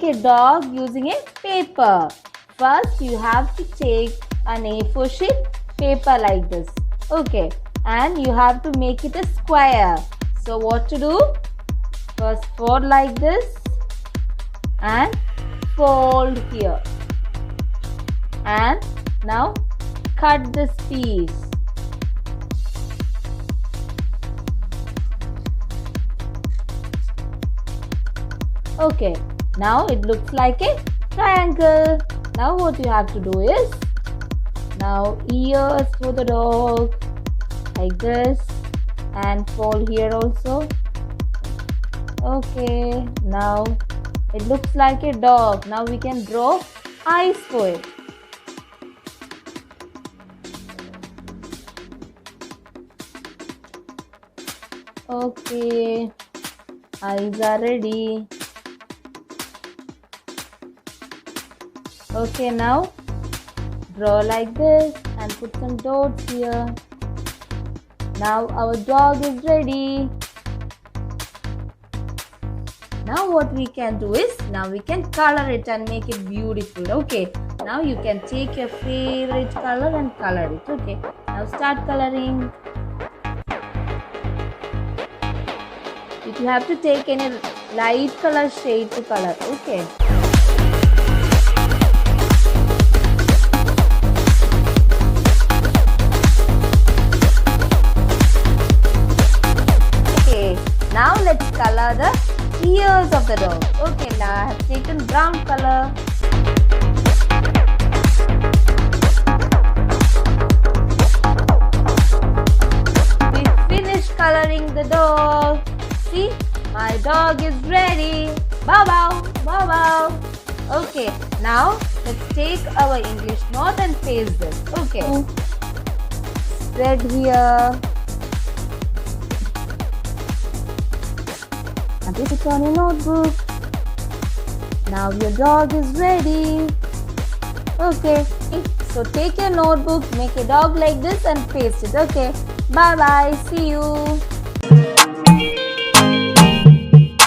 a dog using a paper. First, you have to take an A4 sheet paper like this. Okay, and you have to make it a square. So what to do? First fold like this and fold here. And now cut this piece. Okay, now it looks like a triangle. Now what you have to do is, now ears for the dog like this and fold here also. Okay, now it looks like a dog. Now we can draw eyes for it. Okay, eyes are ready. Okay, now draw like this and put some dots here. Now our dog is ready. Now what we can do is, now we can color it and make it beautiful. Okay, now you can take your favorite color and color it. Okay, now start coloring. You have to take any light color shade to color. Okay. Now let's color the ears of the dog. Okay, now I have taken brown color. We finished coloring the dog. See, my dog is ready. Bow bow, bow bow. Okay, now let's take our English note and paste this. Okay, spread here. And this is on your notebook. Now your dog is ready. Okay, so take your notebook, make a dog like this and paste it. Okay, bye bye, see you.